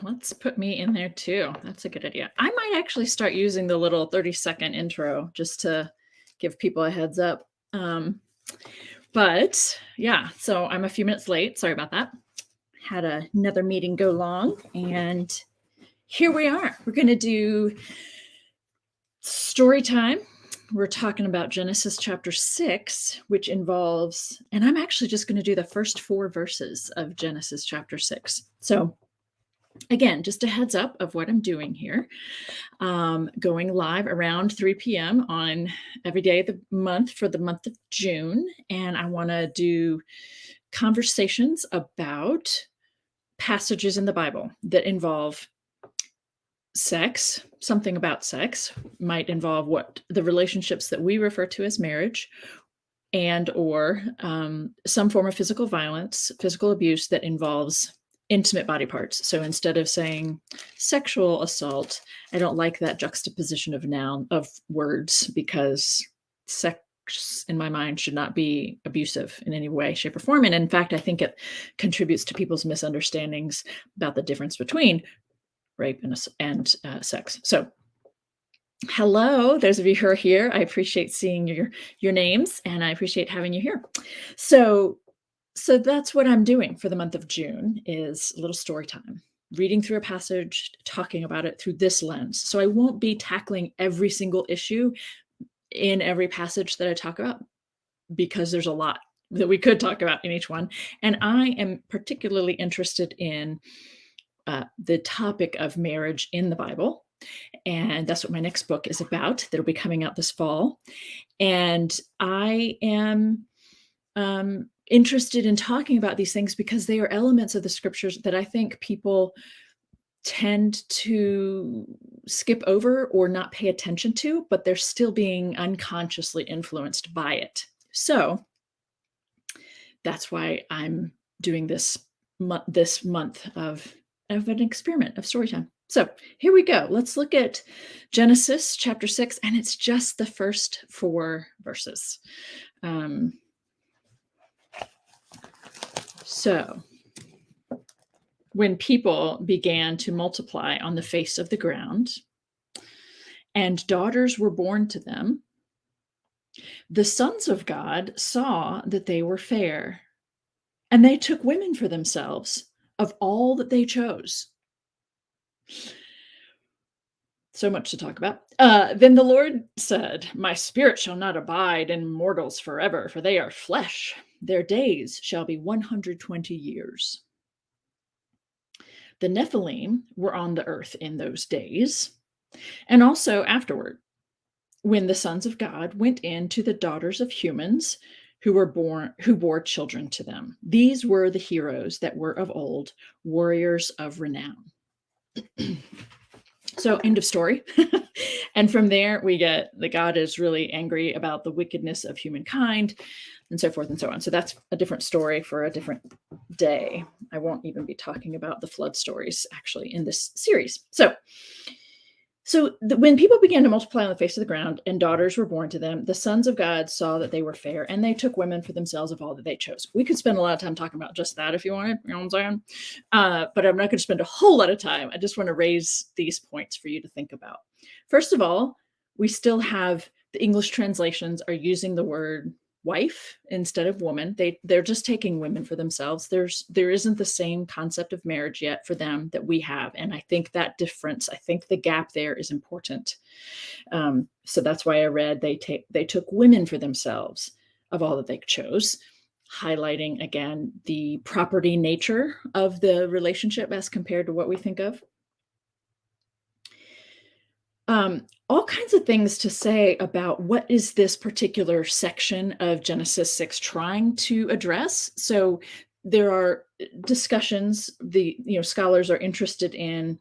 Let's put me in there too. That's a good idea. I might actually start using the little 30-second intro just to give people a heads up. But yeah, so I'm a few minutes late. Sorry about that. Had another meeting go long, and here we are. We're going to do story time. We're talking about Genesis chapter 6, which involves, and I'm actually just going to do the first 4 verses of Genesis chapter 6. So again, just a heads up of what I'm doing here. Going live around 3 p.m. on every day of the month for the month of June. And I want to do conversations about passages in the Bible that involve sex. Something about sex might involve what the relationships that we refer to as marriage, and or some form of physical violence, physical abuse that involves intimate body parts. So instead of saying sexual assault, I don't like that juxtaposition of words, because sex in my mind should not be abusive in any way, shape, or form. And in fact, I think it contributes to people's misunderstandings about the difference between rape and sex. So hello, those of you who are here. I appreciate seeing your names, and I appreciate having you here. So that's what I'm doing for the month of June, is a little story time, reading through a passage, talking about it through this lens. So I won't be tackling every single issue in every passage that I talk about, because there's a lot that we could talk about in each one. And I am particularly interested in the topic of marriage in the Bible. And that's what my next book is about. That'll be coming out this fall. And I am interested in talking about these things because they are elements of the scriptures that I think people tend to skip over or not pay attention to, but they're still being unconsciously influenced by it. So that's why I'm doing this month of an experiment of story time. So here we go. Let's look at Genesis chapter 6, and it's just the first 4 verses. So when people began to multiply on the face of the ground, and daughters were born to them, the sons of God saw that they were fair, and they took women for themselves of all that they chose. So much to talk about. Then the Lord said, "My spirit shall not abide in mortals forever, for they are flesh. Their days shall be 120 years. The Nephilim were on the earth in those days, and also afterward, when the sons of God went in to the daughters of humans who bore children to them. These were the heroes that were of old, warriors of renown." So end of story. And from there, we get that God is really angry about the wickedness of humankind, and so forth and so on. So that's a different story for a different day. I won't even be talking about the flood stories actually in this series. When people began to multiply on the face of the ground and daughters were born to them, the sons of God saw that they were fair, and they took women for themselves of all that they chose. We could spend a lot of time talking about just that if you wanted, you know what I'm saying? But I'm not going to spend a whole lot of time. I just want to raise these points for you to think about. First of all, we still have the English translations are using the word wife instead of woman. They're just taking women for themselves. There isn't the same concept of marriage yet for them that we have, and I think that difference, I think the gap there is important. So that's why I read they took women for themselves of all that they chose, highlighting again the property nature of the relationship as compared to what we think of. All kinds of things to say about what is this particular section of Genesis 6 trying to address. So there are discussions, scholars are interested in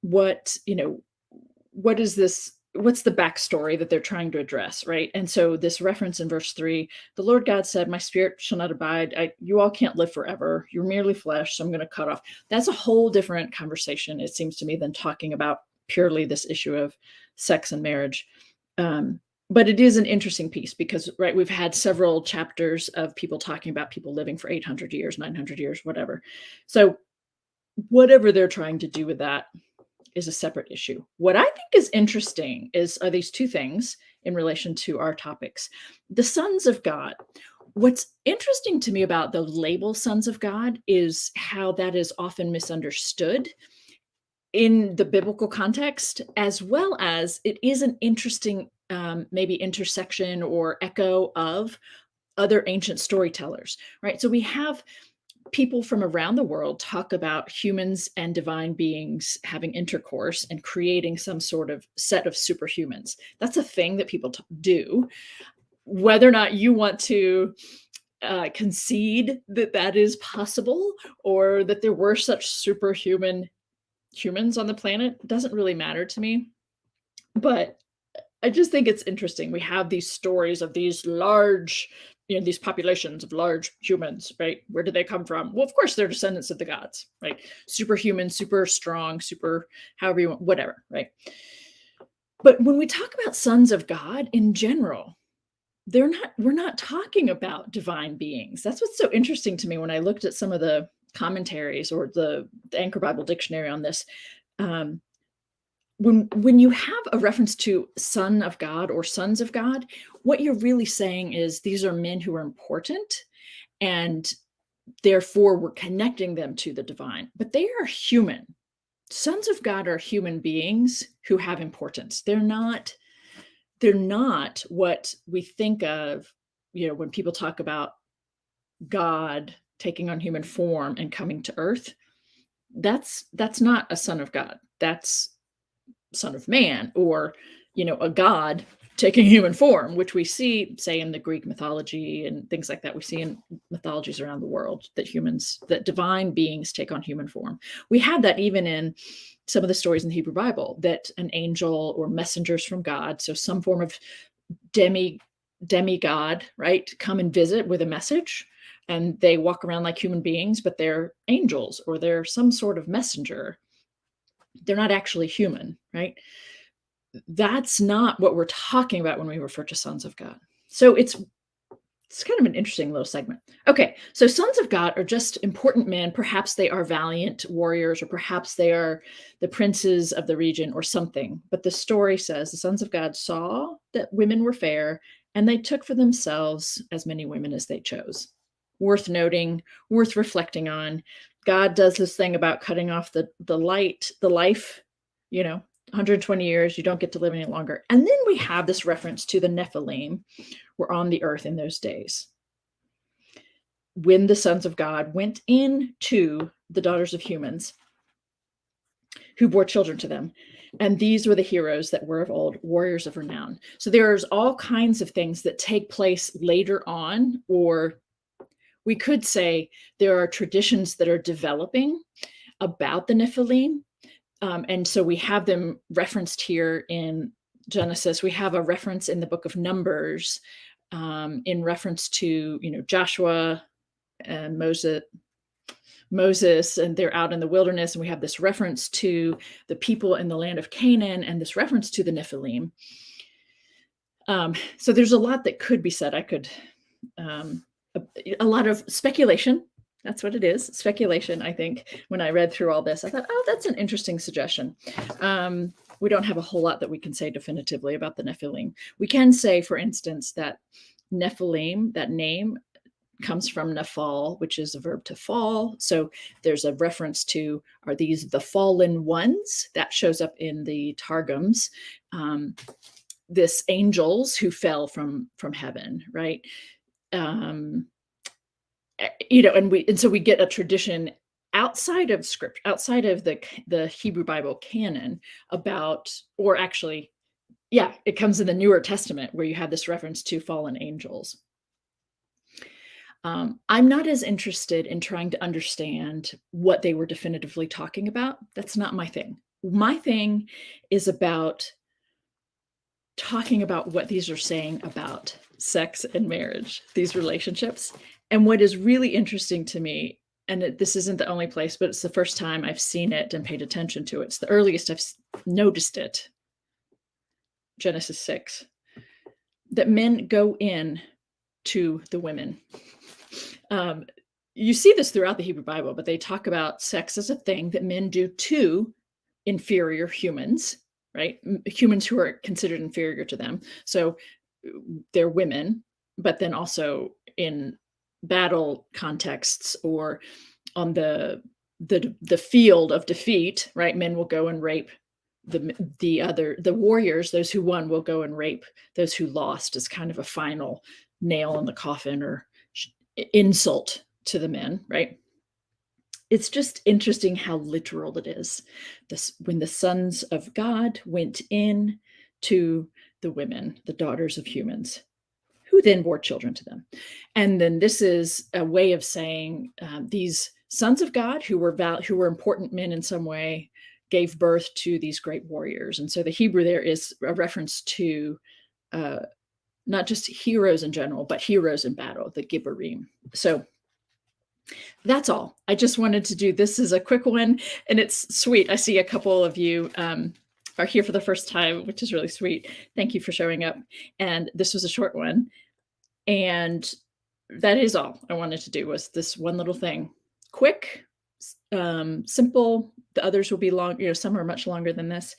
what is this, what's the backstory that they're trying to address, right? And so this reference in verse 3, the Lord God said, "My spirit shall not abide. You all can't live forever. You're merely flesh, so I'm going to cut off." That's a whole different conversation, it seems to me, than talking about purely this issue of sex and marriage. But it is an interesting piece because, right, we've had several chapters of people talking about people living for 800 years, 900 years, whatever. So whatever they're trying to do with that is a separate issue. What I think is interesting are these two things in relation to our topics. The sons of God. What's interesting to me about the label sons of God is how that is often misunderstood in the biblical context, as well as it is an interesting maybe intersection or echo of other ancient storytellers, right? So we have people from around the world talk about humans and divine beings having intercourse and creating some sort of set of superhumans. That's a thing that people do. Whether or not you want to concede that that is possible or that there were such superhuman humans on the planet doesn't really matter to me. But I just think it's interesting. We have these stories of these large, these populations of large humans, right? Where do they come from? Well, of course, they're descendants of the gods, right? Superhuman, super strong, super, however you want, whatever, right? But when we talk about sons of God in general, we're not talking about divine beings. That's what's so interesting to me when I looked at some of the commentaries or the Anchor Bible Dictionary on this. When you have a reference to son of God or sons of God, what you're really saying is these are men who are important, and therefore we're connecting them to the divine. But they are human. Sons of God are human beings who have importance. They're not what we think of, when people talk about God taking on human form and coming to earth. That's not a son of God. That's son of man, or a god taking human form, which we see, say, in the Greek mythology and things like that. We see in mythologies around the world that divine beings take on human form. We have that even in some of the stories in the Hebrew Bible, that an angel or messengers from God, so some form of demigod, right, come and visit with a message, and they walk around like human beings, but they're angels or they're some sort of messenger. They're not actually human, right? That's not what we're talking about when we refer to sons of God. So it's kind of an interesting little segment. Okay, so sons of God are just important men. Perhaps they are valiant warriors, or perhaps they are the princes of the region or something. But the story says the sons of God saw that women were fair, and they took for themselves as many women as they chose. Worth noting, worth reflecting on. God does this thing about cutting off the life, 120 years, you don't get to live any longer. And then we have this reference to the Nephilim were on the earth in those days, when the sons of God went into the daughters of humans who bore children to them. And these were the heroes that were of old, warriors of renown. So there's all kinds of things that take place later on, or we could say there are traditions that are developing about the Nephilim. And so we have them referenced here in Genesis. We have a reference in the book of Numbers in reference to, Joshua and Moses, and they're out in the wilderness. And we have this reference to the people in the land of Canaan and this reference to the Nephilim. So there's a lot that could be said. A lot of speculation. That's what it is. Speculation, I think. When I read through all this, I thought, oh, that's an interesting suggestion. We don't have a whole lot that we can say definitively about the Nephilim. We can say, for instance, that Nephilim, that name, comes from nephal, which is a verb to fall. So there's a reference to, are these the fallen ones? That shows up in the Targums. This angels who fell from heaven, right? And so we get a tradition outside of script, outside of the Hebrew Bible canon about, or actually, it comes in the Newer Testament where you have this reference to fallen angels. I'm not as interested in trying to understand what they were definitively talking about. That's not my thing. My thing is about talking about what these are saying about sex and marriage, these relationships. And what is really interesting to me, and this isn't the only place, but it's the first time I've seen it and paid attention to it. It's the earliest I've noticed it. Genesis 6, that men go in to the women. you see this throughout the Hebrew Bible, but they talk about sex as a thing that men do to inferior humans, right? Humans who are considered inferior to them. So they're women, but then also in battle contexts or on the field of defeat, right? Men will go and rape the warriors. Those who won will go and rape those who lost as kind of a final nail in the coffin or insult to the men, right? It's just interesting how literal it is. When the sons of God went in to the women, the daughters of humans, who then bore children to them. And then this is a way of saying these sons of God who were important men in some way gave birth to these great warriors. And so the Hebrew there is a reference to not just heroes in general, but heroes in battle, the Gibborim. So that's all. I just wanted to do this as a quick one, and it's sweet. I see a couple of you are here for the first time, which is really sweet. Thank you for showing up. And this was a short one. And that is all I wanted to do, was this one little thing. Quick, simple. The others will be long, some are much longer than this.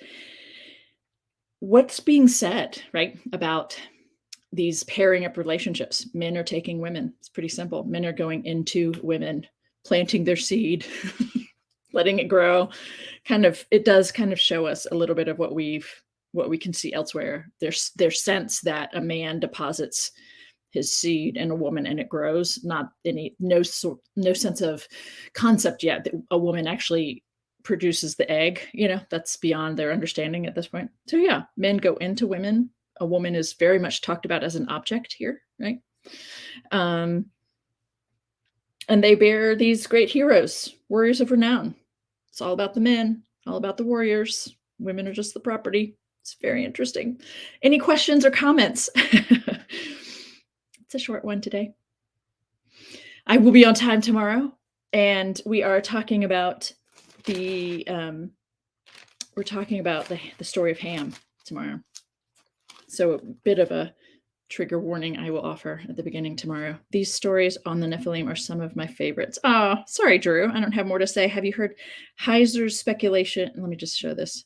What's being said, right, about these pairing up relationships? Men are taking women. It's pretty simple. Men are going into women, planting their seed, letting it grow. It does kind of show us a little bit of what we can see elsewhere. There's sense that a man deposits his seed in a woman and it grows. No sense of concept yet that a woman actually produces the egg. That's beyond their understanding at this point. So yeah, men go into women. A woman is very much talked about as an object here, right? And they bear these great heroes, warriors of renown. It's all about the men, all about the warriors. Women are just the property. It's very interesting. Any questions or comments? It's a short one today. I will be on time tomorrow, and we are talking about the story of Ham tomorrow. So a bit of a trigger warning I will offer at the beginning tomorrow. These stories on the Nephilim are some of my favorites. Oh, sorry, Drew. I don't have more to say. Have you heard Heiser's speculation? Let me just show this.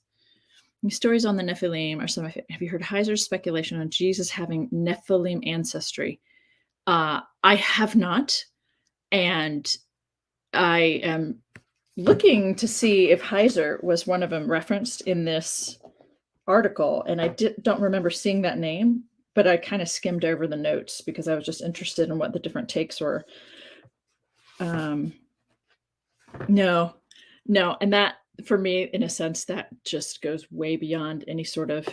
These stories on the Nephilim are some of my favorites. Have you heard Heiser's speculation on Jesus having Nephilim ancestry? I have not. And I am looking to see if Heiser was one of them referenced in this article. And I don't remember seeing that name, but I kind of skimmed over the notes because I was just interested in what the different takes were. No. And that, for me, in a sense, that just goes way beyond any sort of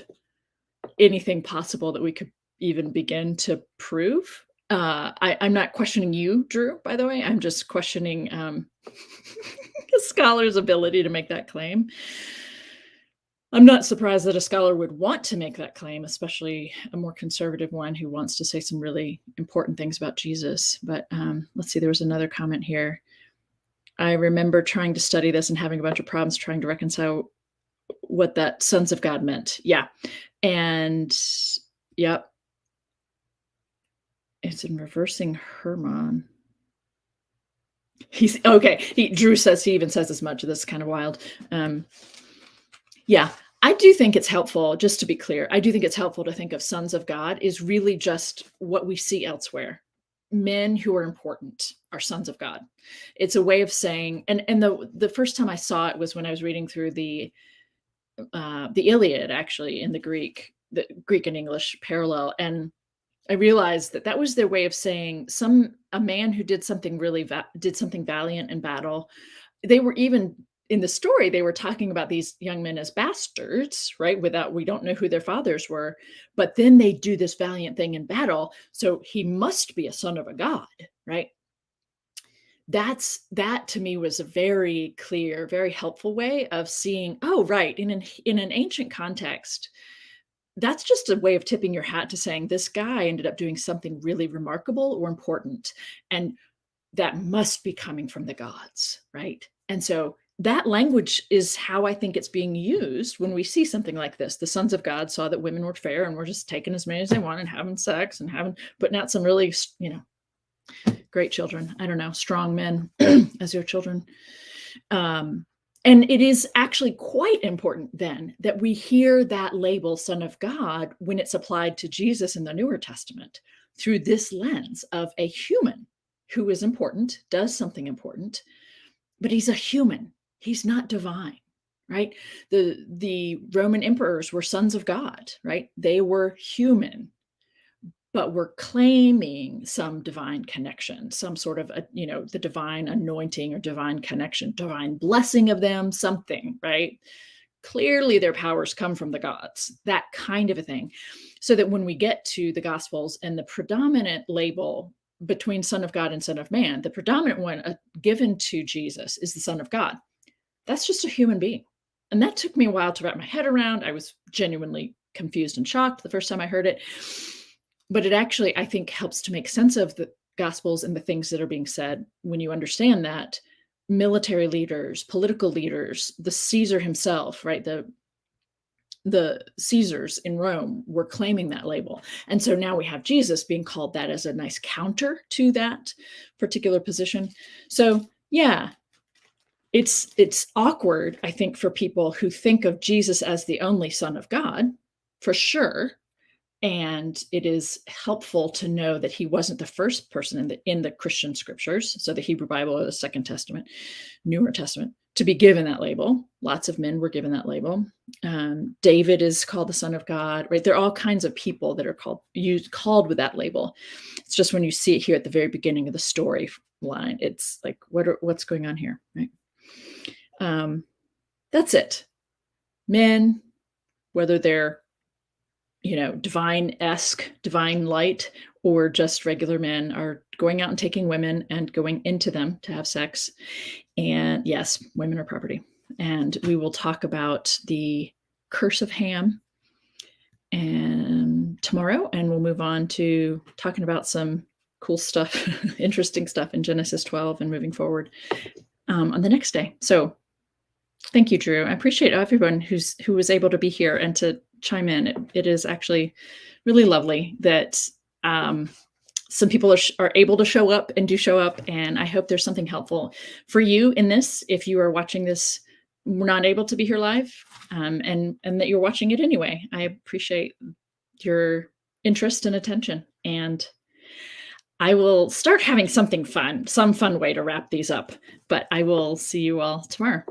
anything possible that we could even begin to prove. I'm not questioning you, Drew, by the way. I'm just questioning a scholar's ability to make that claim. I'm not surprised that a scholar would want to make that claim, especially a more conservative one who wants to say some really important things about Jesus. But let's see, there was another comment here. I remember trying to study this and having a bunch of problems trying to reconcile what that sons of God meant. Yeah. And yep. It's in reversing Herman. He's okay. Drew says, he even says as much. This is kind of wild. Yeah, I do think it's helpful, just to be clear, I do think it's helpful to think of sons of God is really just what we see elsewhere. Men who are important are sons of God. It's a way of saying, and the first time I saw it was when I was reading through the Iliad, actually, in the Greek and English parallel. And I realized that was their way of saying a man who did something valiant in battle. They were even in the story, they were talking about these young men as bastards, right? We don't know who their fathers were, but then they do this valiant thing in battle. So he must be a son of a god, right? That to me was a very clear, very helpful way of seeing, oh, right. In an ancient context, that's just a way of tipping your hat to saying this guy ended up doing something really remarkable or important. And that must be coming from the gods, right? And so that language is how I think it's being used when we see something like this. The sons of God saw that women were fair and were just taking as many as they want and having sex and putting out some really, great children. I don't know, strong men as your children. And it is actually quite important then that we hear that label, Son of God, when it's applied to Jesus in the Newer Testament through this lens of a human who is important, does something important, but he's a human. He's not divine, right? The Roman emperors were sons of God, right? They were human, but were claiming some divine connection, some sort of, the divine anointing or divine connection, divine blessing of them, something, right? Clearly their powers come from the gods, that kind of a thing. So that when we get to the Gospels and the predominant label between Son of God and Son of Man, the predominant one given to Jesus is the Son of God. That's just a human being. And that took me a while to wrap my head around. I was genuinely confused and shocked the first time I heard it. But it actually, I think, helps to make sense of the Gospels and the things that are being said when you understand that military leaders, political leaders, the Caesar himself, right? The Caesars in Rome were claiming that label. And so now we have Jesus being called that as a nice counter to that particular position. So yeah, it's awkward, I think, for people who think of Jesus as the only Son of God, for sure. And it is helpful to know that he wasn't the first person in the Christian scriptures, so the Hebrew Bible or the Second Testament, Newer Testament, to be given that label. Lots of men were given that label. David is called the Son of God, right? There are all kinds of people that are called with that label. It's just when you see it here at the very beginning of the story line, it's like, what's going on here, right? That's it. Men, whether they're divine-esque, divine light, or just regular men, are going out and taking women and going into them to have sex. And yes, women are property. And we will talk about the curse of Ham and tomorrow, and we'll move on to talking about some cool stuff, interesting stuff in Genesis 12 and moving forward on the next day. So thank you, Drew. I appreciate everyone who was able to be here and to chime in. It is actually really lovely that some people are able to show up and do show up. And I hope there's something helpful for you in this. If you are watching this, not able to be here live, and that you're watching it anyway, I appreciate your interest and attention. And I will start having something fun, some fun way to wrap these up. But I will see you all tomorrow.